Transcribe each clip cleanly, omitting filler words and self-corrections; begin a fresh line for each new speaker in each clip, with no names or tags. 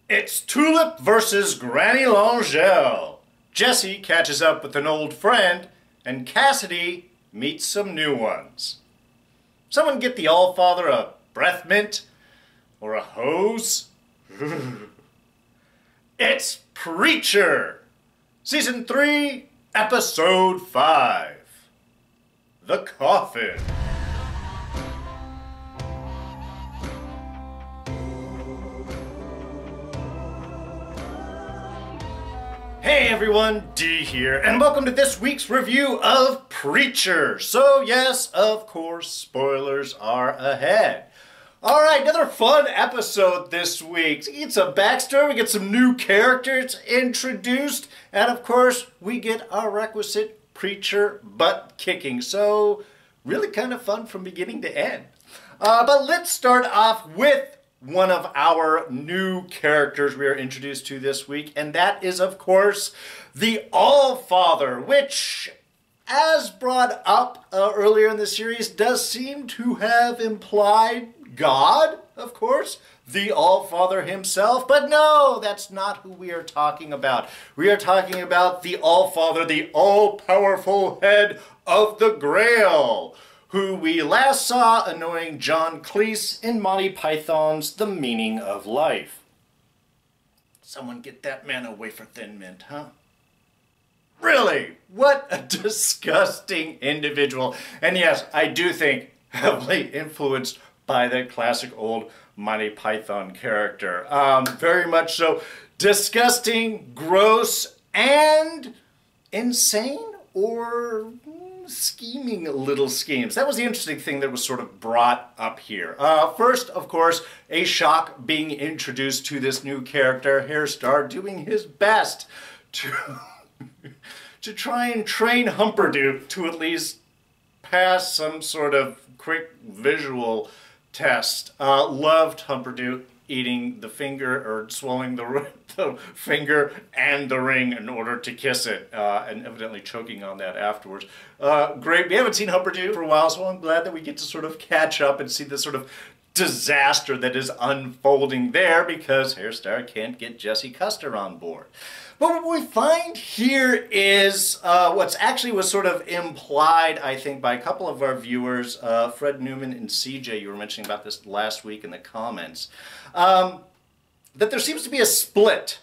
It's Tulip versus Granny Longelle. Jesse catches up with an old friend, and Cassidy meets some new ones. Someone get the AllFather a breath mint? Or a hose? It's Preacher! Season 3, Episode 5. The Coffin. Hey everyone, D here, and welcome to this week's review of Preacher. So yes, of course, spoilers are ahead. Alright, another fun episode this week. We get some backstory, we get some new characters introduced, and of course, we get our requisite Preacher butt kicking. So, really kind of fun from beginning to end. But let's start off with one of our new characters we are introduced to this week, and that is, of course, the AllFather, which, as brought up earlier in the series, does seem to have implied God, of course, the AllFather himself, but no, that's not who we are talking about. We are talking about the AllFather, the all-powerful head of the Grail, who we last saw annoying John Cleese in Monty Python's The Meaning of Life. Someone get that man away for Thin Mint, huh? Really? What a disgusting individual. And yes, I do think heavily influenced by that classic old Monty Python character. Very much so. Disgusting, gross, and insane, or scheming little schemes. That was the interesting thing that was sort of brought up here. First, of course, a shock being introduced to this new character, Hairstar, doing his best to to try and train Humperdinck to at least pass some sort of quick visual test. Loved Humperdinck eating the finger, or swallowing the finger and the ring in order to kiss it, and evidently choking on that afterwards. Great. We haven't seen Humperdinck for a while, so I'm glad that we get to sort of catch up and see the sort of disaster that is unfolding there, because Hairstar can't get Jesse Custer on board. But what we find here is what's actually was sort of implied, I think, by a couple of our viewers, Fred Newman and CJ, you were mentioning about this last week in the comments, that there seems to be a split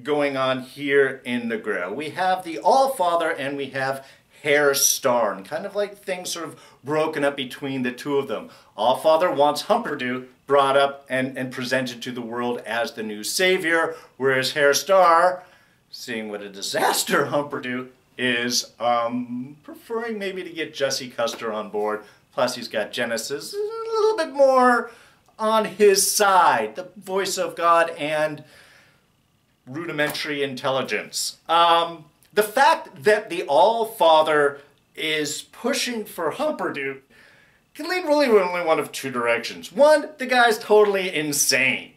going on here in the Grail. We have the AllFather and we have Hairstar, and kind of like things sort of broken up between the two of them. AllFather wants Humperdinck brought up and presented to the world as the new savior, whereas Hairstar, seeing what a disaster Humperdinck is, preferring maybe to get Jesse Custer on board. Plus he's got Genesis a little bit more on his side, the voice of God and rudimentary intelligence. The fact that the AllFather is pushing for Humperdinck can lead really only one of two directions. One, the guy's totally insane,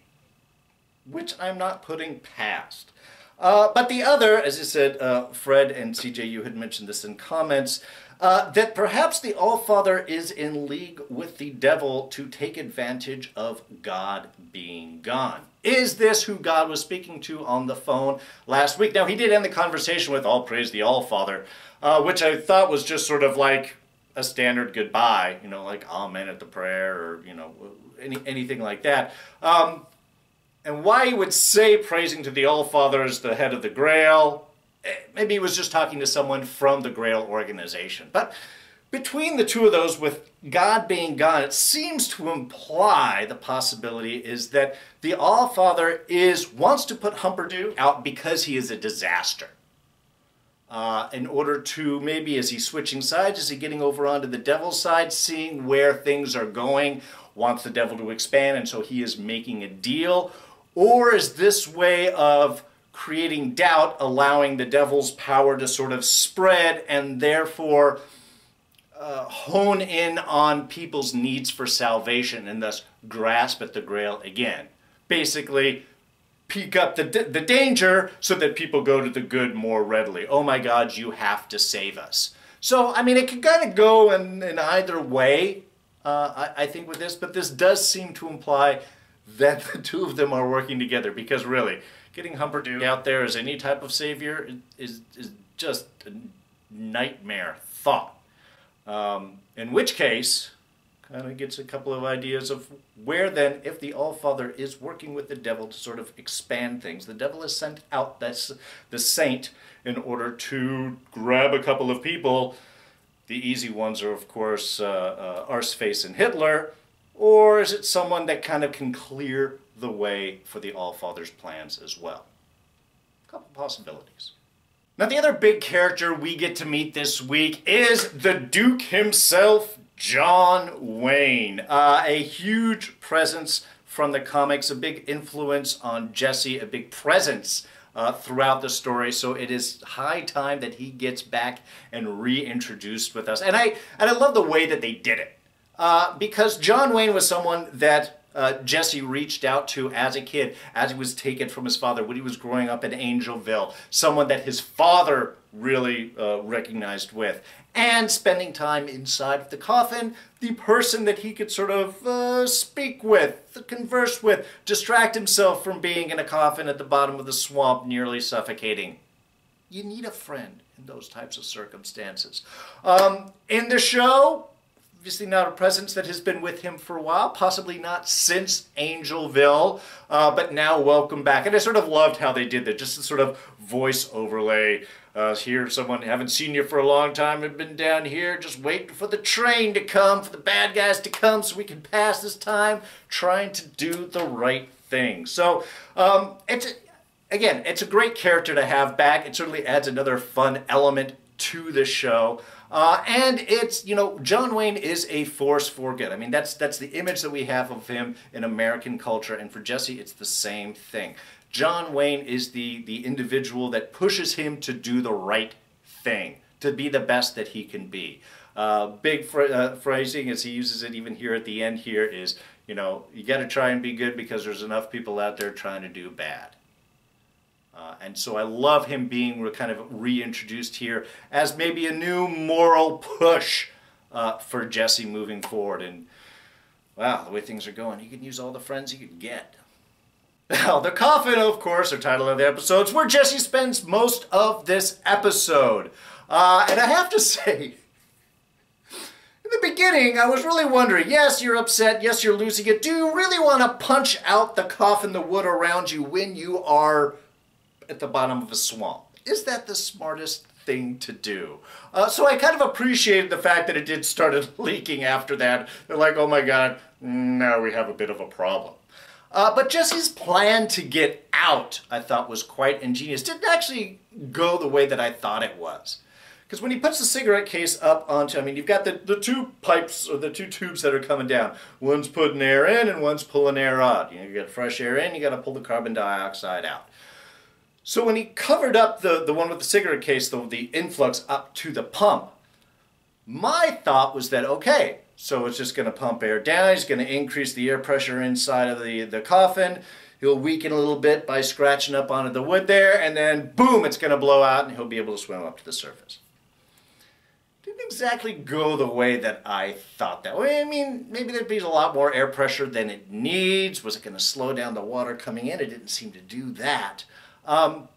which I'm not putting past. But the other, as I said, Fred and CJ, you had mentioned this in comments, that perhaps the AllFather is in league with the devil to take advantage of God being gone. Is this who God was speaking to on the phone last week? Now, he did end the conversation with "All praise the AllFather," which I thought was just sort of like a standard goodbye, you know, like amen at the prayer, or, you know, anything like that. And why he would say praising to the AllFather as the head of the Grail, maybe he was just talking to someone from the Grail organization. But between the two of those, with God being gone, it seems to imply the possibility is that the AllFather wants to put Humperdinck out because he is a disaster. In order to, maybe is he switching sides, is he getting over onto the devil's side, seeing where things are going, wants the devil to expand, and so he is making a deal? Or is this way of creating doubt, allowing the devil's power to sort of spread and therefore hone in on people's needs for salvation and thus grasp at the Grail again? Basically, peak up the danger so that people go to the good more readily. Oh my God, you have to save us. So, I mean, it can kind of go in either way, I think, with this, but this does seem to imply that the two of them are working together, because really, getting Humperdinck out there as any type of savior is just a nightmare thought. In which case, kind of gets a couple of ideas of where then, if the AllFather is working with the devil to sort of expand things, the devil has sent out the saint in order to grab a couple of people. The easy ones are, of course, Arseface and Hitler, or is it someone that kind of can clear the way for the AllFather's plans as well? A couple possibilities. Now, the other big character we get to meet this week is the Duke himself, John Wayne. A huge presence from the comics, a big influence on Jesse, a big presence throughout the story. So it is high time that he gets back and reintroduced with us. And I love the way that they did it. Because John Wayne was someone that Jesse reached out to as a kid, as he was taken from his father when he was growing up in Angelville. Someone that his father really recognized with. And spending time inside of the coffin, the person that he could sort of speak with, converse with, distract himself from being in a coffin at the bottom of the swamp, nearly suffocating. You need a friend in those types of circumstances. In the show, obviously not a presence that has been with him for a while, possibly not since Angelville, but now welcome back. And I sort of loved how they did that, just a sort of voice overlay. Here, someone, haven't seen you for a long time, have been down here just waiting for the train to come, for the bad guys to come so we can pass this time trying to do the right thing. So, it's a great character to have back. It certainly adds another fun element to the show. And it's, John Wayne is a force for good. I mean, that's the image that we have of him in American culture, and for Jesse, it's the same thing. John Wayne is the individual that pushes him to do the right thing, to be the best that he can be. Big phrasing, as he uses it even here at the end here, is, you got to try and be good because there's enough people out there trying to do bad. And so I love him being kind of reintroduced here as maybe a new moral push for Jesse moving forward. And, wow, the way things are going, he can use all the friends he could get. Now, the Coffin, of course, the title of the episode, is where Jesse spends most of this episode. And I have to say, in the beginning, I was really wondering, yes, you're upset, yes, you're losing it. Do you really want to punch out the coffin, the wood around you when you are at the bottom of a swamp? Is that the smartest thing to do? So I kind of appreciated the fact that it did start leaking after that. They're like, oh my God, now we have a bit of a problem. But Jesse's plan to get out, I thought, was quite ingenious. Didn't actually go the way that I thought it was. Because when he puts the cigarette case up onto, I mean, you've got the two pipes, or the two tubes that are coming down. One's putting air in and one's pulling air out. You got fresh air in, you got to pull the carbon dioxide out. So when he covered up the one with the cigarette case, the influx up to the pump, my thought was that, okay, so it's just going to pump air down, he's going to increase the air pressure inside of the coffin, he'll weaken a little bit by scratching up onto the wood there, and then boom, it's going to blow out and he'll be able to swim up to the surface. Didn't exactly go the way that I thought that way. I mean, maybe there'd be a lot more air pressure than it needs. Was it going to slow down the water coming in? It didn't seem to do that. But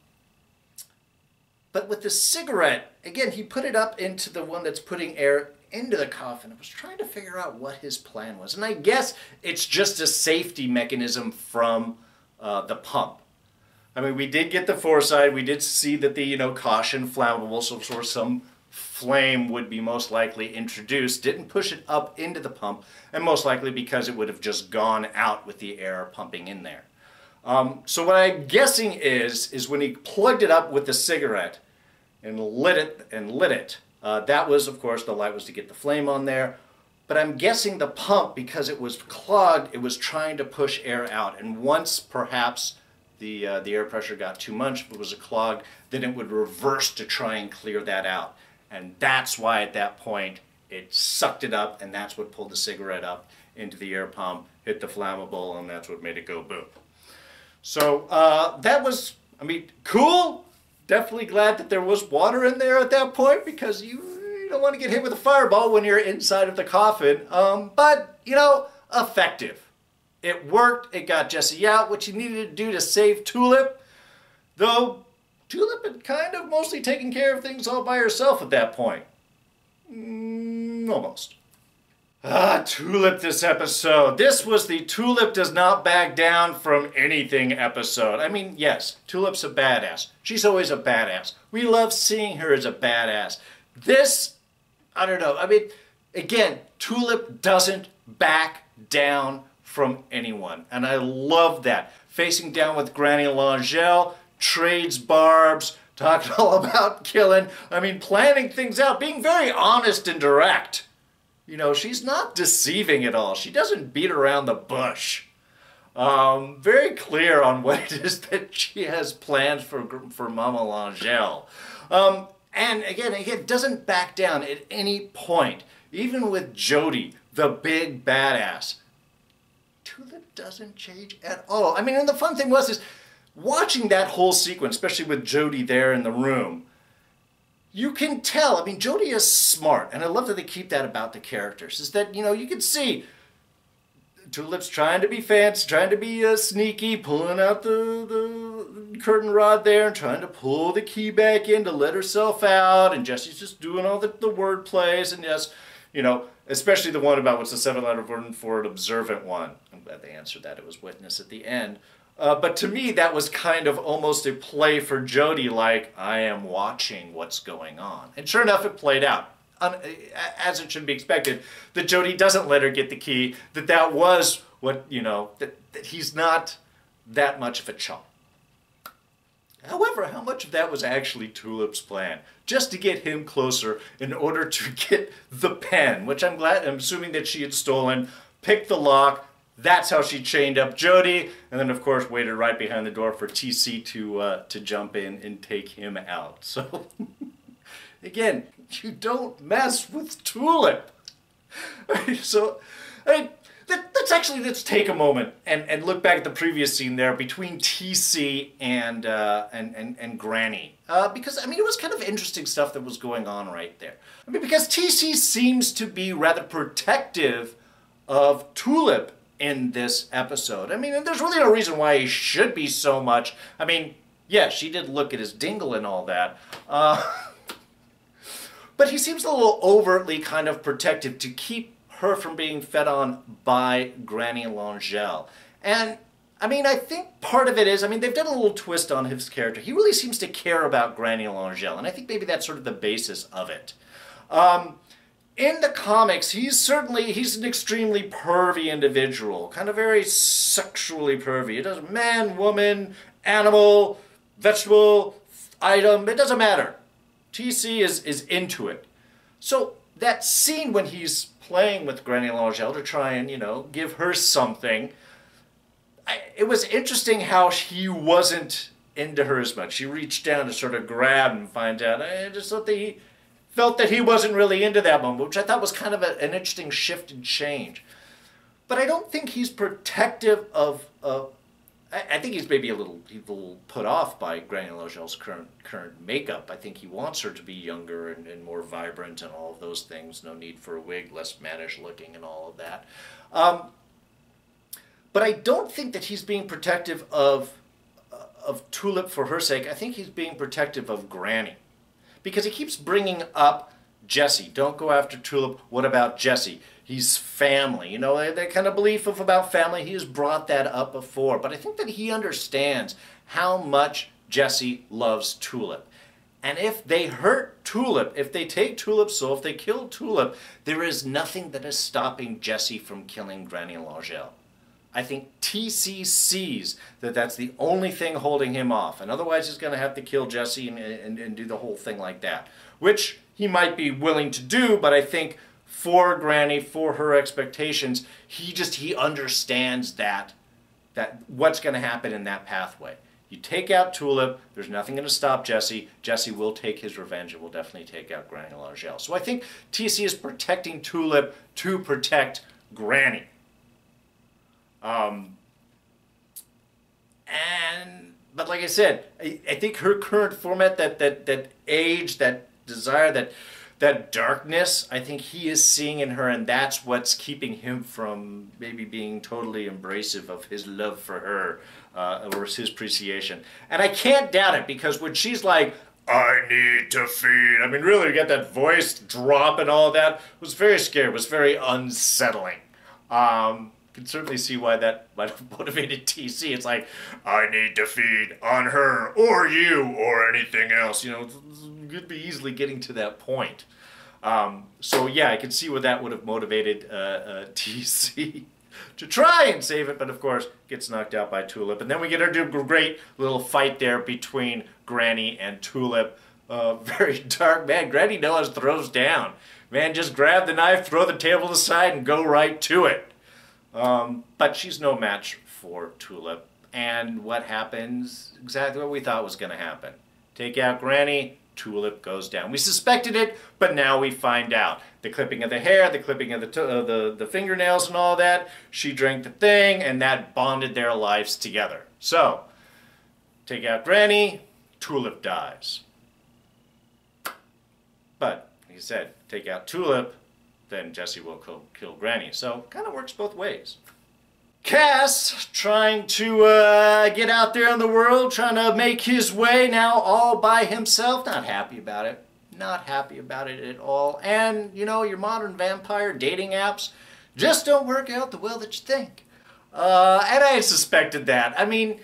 with the cigarette, again, he put it up into the one that's putting air into the coffin. I was trying to figure out what his plan was. And I guess it's just a safety mechanism from the pump. I mean, we did get the foresight. We did see that the, caution flammable, so some flame would be most likely introduced. Didn't push it up into the pump, and most likely because it would have just gone out with the air pumping in there. So what I'm guessing is when he plugged it up with the cigarette and lit it, that was, of course, the light was to get the flame on there. But I'm guessing the pump, because it was clogged, it was trying to push air out. And once, perhaps, the air pressure got too much, if it was a clog, then it would reverse to try and clear that out. And that's why, at that point, it sucked it up, and that's what pulled the cigarette up into the air pump, hit the flammable, and that's what made it go boom. So that was, I mean, cool. Definitely glad that there was water in there at that point, because you don't want to get hit with a fireball when you're inside of the coffin. But, effective. It worked. It got Jesse out, which he needed to do to save Tulip. Though Tulip had kind of mostly taken care of things all by herself at that point. Almost. Tulip this episode. This was the Tulip does not back down from anything episode. I mean, yes, Tulip's a badass. She's always a badass. We love seeing her as a badass. This, I don't know. I mean, again, Tulip doesn't back down from anyone. And I love that. Facing down with Granny Langell, trades barbs, talking all about killing. I mean, planning things out, being very honest and direct. You know, she's not deceiving at all. She doesn't beat around the bush. Very clear on what it is that she has planned for Mama Langell. And again, doesn't back down at any point. Even with Jody, the big badass. Tulip doesn't change at all. I mean, and the fun thing is watching that whole sequence, especially with Jody there in the room, you can tell, I mean, Jody is smart, and I love that they keep that about the characters, is that, you know, you can see Tulip's trying to be fancy, trying to be sneaky, pulling out the curtain rod there and trying to pull the key back in to let herself out, and Jesse's just doing all the word plays, and yes, you know, especially the one about what's the 7-letter word for an observant one. I'm glad they answered that. It was witness at the end. But to me, that was kind of almost a play for Jody, like, I am watching what's going on. And sure enough, it played out, as it should be expected, that Jody doesn't let her get the key, that was what, you know, that he's not that much of a chump. However, how much of that was actually Tulip's plan? Just to get him closer in order to get the pen, which I'm assuming that she had stolen, picked the lock. That's how she chained up Jody, and then of course waited right behind the door for TC to jump in and take him out. So, again, you don't mess with Tulip. So, let's take a moment and look back at the previous scene there between TC and Granny, because I mean it was kind of interesting stuff that was going on right there. I mean, because TC seems to be rather protective of Tulip in this episode. I mean, and there's really no reason why he should be so much. I mean, yeah, she did look at his dingle and all that. But he seems a little overtly kind of protective to keep her from being fed on by Granny Langell. And, I mean, I think part of it is, I mean, they've done a little twist on his character. He really seems to care about Granny Langell, and I think maybe that's sort of the basis of it. In the comics, he's an extremely pervy individual, kind of very sexually pervy. It doesn't man, woman, animal, vegetable, item, it doesn't matter. TC is into it. So that scene when he's playing with Granny Langell to try and, you know, give her something, it was interesting how he wasn't into her as much. She reached down to sort of grab and find out. I just thought that he felt that he wasn't really into that moment, which I thought was kind of an interesting shift and change. But I don't think he's protective of... I think he's maybe a little put off by Granny Langell's current makeup. I think he wants her to be younger and more vibrant and all of those things. No need for a wig, less mannish looking and all of that. But I don't think that he's being protective of Tulip for her sake. I think he's being protective of Granny. Because he keeps bringing up Jesse. Don't go after Tulip. What about Jesse? He's family. You know, that kind of belief about family, he has brought that up before. But I think that he understands how much Jesse loves Tulip. And if they hurt Tulip, if they take Tulip's soul, if they kill Tulip, there is nothing that is stopping Jesse from killing Granny Langell. I think TC sees that that's the only thing holding him off. And otherwise he's going to have to kill Jesse and do the whole thing like that. Which he might be willing to do, but I think for Granny, for her expectations, he understands that what's going to happen in that pathway. You take out Tulip, there's nothing going to stop Jesse. Jesse will take his revenge and will definitely take out Granny Langell. So I think TC is protecting Tulip to protect Granny. But like I said, I think her current format, that age, that desire, that darkness, I think he is seeing in her, and that's what's keeping him from maybe being totally embracive of his love for her, or his appreciation. And I can't doubt it, because when she's like, I need to feed, I mean, really, you get that voice drop and all that, it was very scary, it was very unsettling. Can certainly see why that might have motivated TC. It's like, I need to feed on her, or you, or anything else. You know, it could be easily getting to that point. So yeah, I can see where that would have motivated TC to try and save it, but of course, gets knocked out by Tulip. And then we get our great little fight there between Granny and Tulip. Very dark, man. Granny Noah's throws down. Man, just grab the knife, throw the table aside, and go right to it. But she's no match for Tulip. And what happens? Exactly what we thought was going to happen. Take out Granny, Tulip goes down. We suspected it, but now we find out. The clipping of the hair, the clipping of the fingernails and all that. She drank the thing, and that bonded their lives together. So, take out Granny, Tulip dies. But, he said, take out Tulip, then Jesse will kill Granny. So, kind of works both ways. Cass, trying to get out there in the world, trying to make his way now all by himself. Not happy about it. Not happy about it at all. And, you know, your modern vampire dating apps just don't work out the well that you think. And I had suspected that. I mean,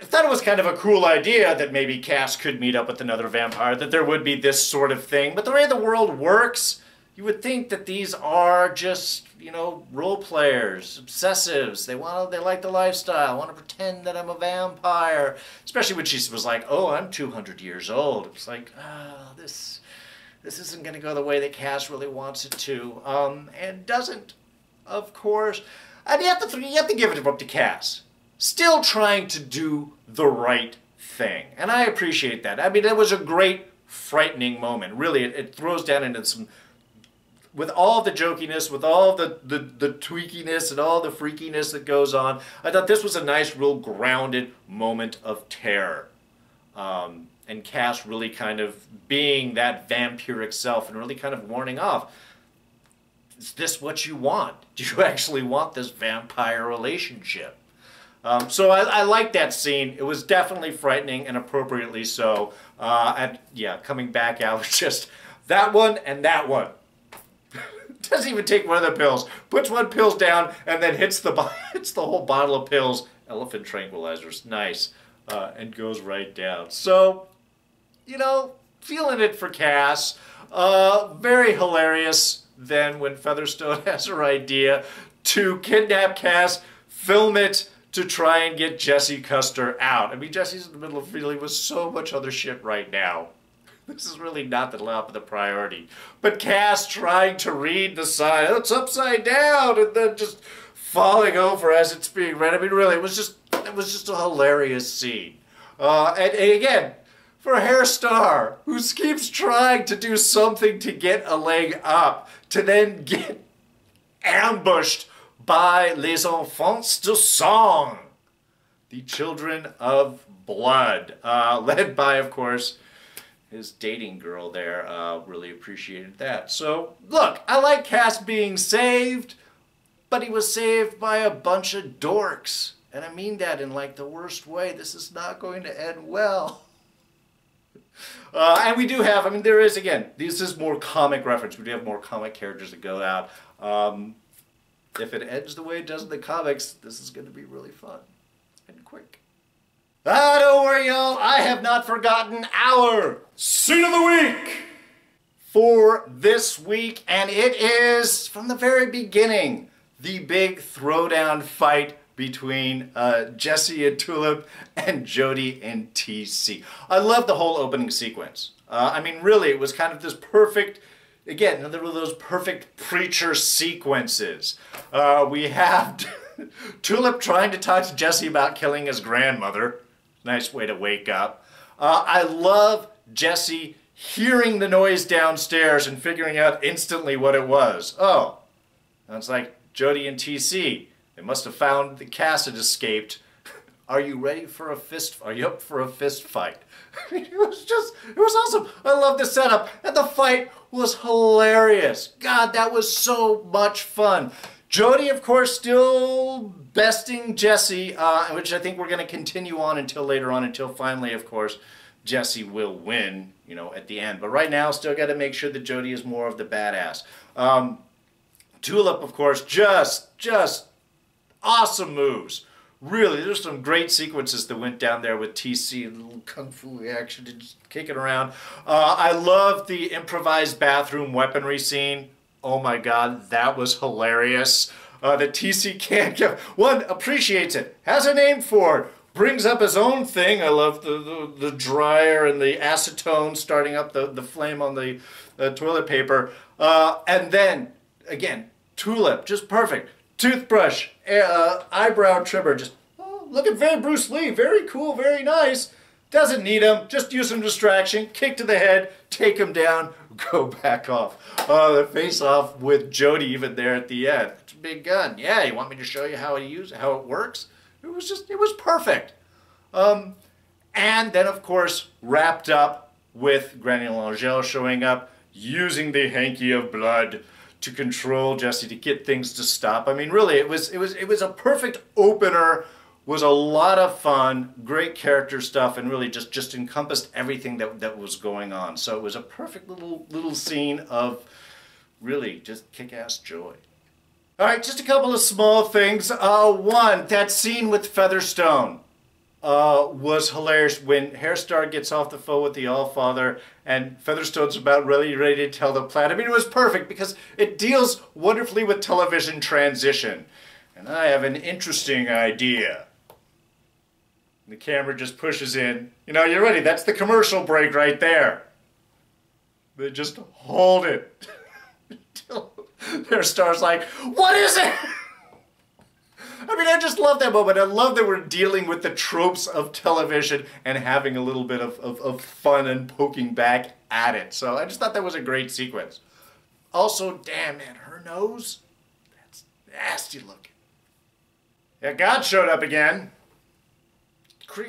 I thought it was kind of a cool idea that maybe Cass could meet up with another vampire, that there would be this sort of thing. But the way the world works, you would think that these are just, you know, role players, obsessives. They like the lifestyle, want to pretend that I'm a vampire. Especially when she was like, oh, I'm 200 years old. It's like, this isn't going to go the way that Cass really wants it to. And doesn't, of course. And you have to give it up to Cass. Still trying to do the right thing. And I appreciate that. I mean, it was a great, frightening moment. Really, it throws down into some... With all the jokiness, with all the tweakiness and all the freakiness that goes on, I thought this was a nice, real grounded moment of terror. And Cass really kind of being that vampiric self and really kind of warning off, is this what you want? Do you actually want this vampire relationship? So I liked that scene. It was definitely frightening and appropriately so. And yeah, coming back out with just that one and that one. Doesn't even take one of the pills. Puts one pill down and then hits the whole bottle of pills. Elephant tranquilizers. Nice. And goes right down. So, you know, feeling it for Cass. Very hilarious then when Featherstone has her idea to kidnap Cass, film it to try and get Jesse Custer out. I mean, Jesse's in the middle of dealing with so much other shit right now. This is really not the top of the priority. But Cass trying to read the sign, oh, it's upside down, and then just falling over as it's being read. I mean, really, it was just a hilarious scene. And again, for a hair star who keeps trying to do something to get a leg up, to then get ambushed by les enfants de sang, the children of blood, led by, of course, his dating girl there. Really appreciated that. So, look, I like Cass being saved, but he was saved by a bunch of dorks. And I mean that in, like, the worst way. This is not going to end well. And we do have, I mean, there is, again, this is more comic reference. We do have more comic characters that go out. If it ends the way it does in the comics, this is going to be really fun and quick. Don't worry, y'all. I have not forgotten our Scene of the Week for this week, and it is, from the very beginning, the big throwdown fight between Jesse and Tulip and Jody and TC. I love the whole opening sequence. I mean, really, it was kind of this perfect, again, another of those perfect preacher sequences. We have Tulip trying to talk to Jesse about killing his grandmother. Nice way to wake up. I love Jesse hearing the noise downstairs and figuring out instantly what it was. Oh, sounds like Jody and TC. They must have found the Cass had escaped Are you ready for a fist? Are you up for a fist fight? It was awesome. I love the setup. And the fight was hilarious. God, that was so much fun. Jody, of course, still besting Jesse, which I think we're going to continue on until later on, until finally, of course, Jesse will win, you know, at the end. But right now, still got to make sure that Jody is more of the badass. Tulip, of course, just awesome moves. Really, there's some great sequences that went down there with TC, a little kung fu action, just kicking around. I love the improvised bathroom weaponry scene. Oh my God, that was hilarious. The TC can't give, one, appreciates it, has a name for it, brings up his own thing. I love the dryer and the acetone starting up the flame on the toilet paper. And then, again, Tulip, just perfect. Toothbrush, eyebrow trimmer, just looking very Bruce Lee, very cool, very nice. Doesn't need him, just use some distraction, kick to the head, take him down, go back off. The face off with Jody even there at the end. It's a big gun. Yeah, you want me to show you how it works? It was perfect. And then of course wrapped up with Granny Langell showing up, using the hanky of blood to control Jesse, to get things to stop. I mean, really, it was a perfect opener. Was a lot of fun, great character stuff, and really just encompassed everything that was going on. So it was a perfect little scene of really just kick-ass joy. All right, just a couple of small things. One, that scene with Featherstone was hilarious when Hairstar gets off the phone with the AllFather and Featherstone's about really ready to tell the plan. I mean, it was perfect because it deals wonderfully with television transition. And I have an interesting idea. The camera just pushes in. You know, you're ready. That's the commercial break right there. They just hold it. Until Hairstar's like, what is it? I mean, I just love that moment. I love that we're dealing with the tropes of television and having a little bit of fun and poking back at it. So I just thought that was a great sequence. Also, damn, man, her nose, that's nasty looking. Yeah, God showed up again.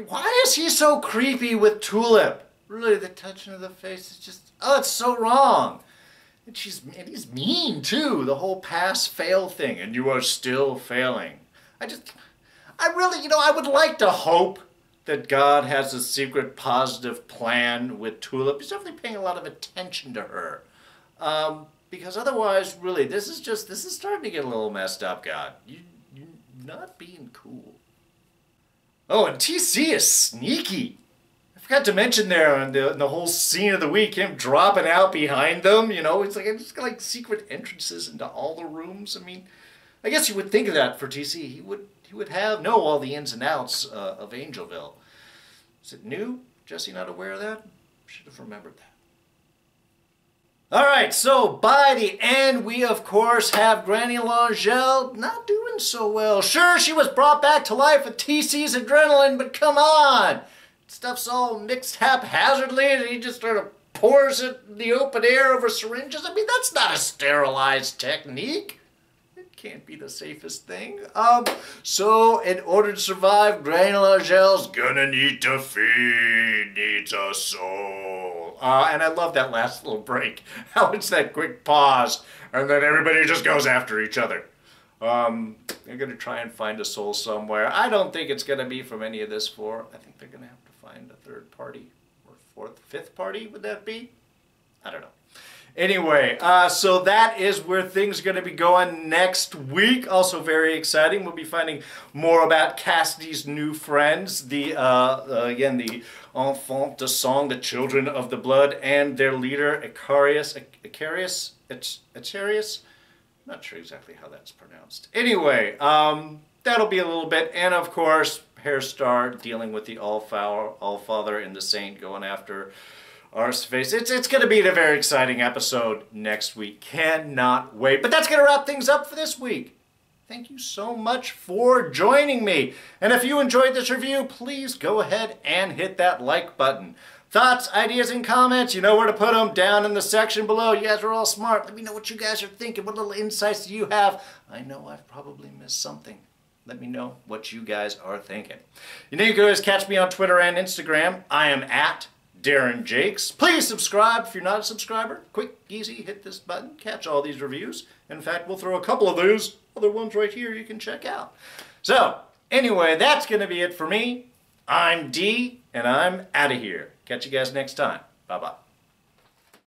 Why is he so creepy with Tulip? Really, the touching of the face is just, oh, it's so wrong. And he's mean too, the whole pass-fail thing, and you are still failing. I really, you know, I would like to hope that God has a secret positive plan with Tulip. He's definitely paying a lot of attention to her. Because otherwise, really, this is starting to get a little messed up, God. You're not being cool. Oh, and TC is sneaky. I forgot to mention there in the whole scene of the week, him dropping out behind them, you know, it's got like secret entrances into all the rooms. I mean, I guess you would think of that for TC. He would know all the ins and outs of Angelville. Is it new? Jesse not aware of that? Should have remembered that. Alright, so by the end, we of course have Granny Langell not doing so well. Sure, she was brought back to life with TC's adrenaline, but come on! Stuff's all mixed haphazardly and he just sort of pours it in the open air over syringes. I mean, that's not a sterilized technique. It can't be the safest thing. So in order to survive, Granny Langell's gonna need to feed, needs a soul. And I love that last little break. How it's that quick pause, and then everybody just goes after each other. They're gonna try and find a soul somewhere. I don't think it's gonna be from any of this four. I think they're gonna have to find a third party, or fifth party, would that be? I don't know. Anyway, so that is where things are going to be going next week. Also very exciting. We'll be finding more about Cassidy's new friends. Again, the enfants de sang, the children of the blood, and their leader, Icarius. Not sure exactly how that's pronounced. Anyway, that'll be a little bit. And of course, Hairstar dealing with the AllFather and the Saint going after Arseface. It's going to be a very exciting episode next week. Cannot wait. But that's going to wrap things up for this week. Thank you so much for joining me. And if you enjoyed this review, please go ahead and hit that like button. Thoughts, ideas, and comments, you know where to put them down in the section below. You guys are all smart. Let me know what you guys are thinking. What little insights do you have? I know I've probably missed something. Let me know what you guys are thinking. You know, you can always catch me on Twitter and Instagram. I am at Darren Jakes. Please subscribe if you're not a subscriber. Quick, easy, hit this button, catch all these reviews. In fact, we'll throw a couple of those other ones right here you can check out. So, anyway, that's going to be it for me. I'm D, and I'm out of here. Catch you guys next time. Bye-bye.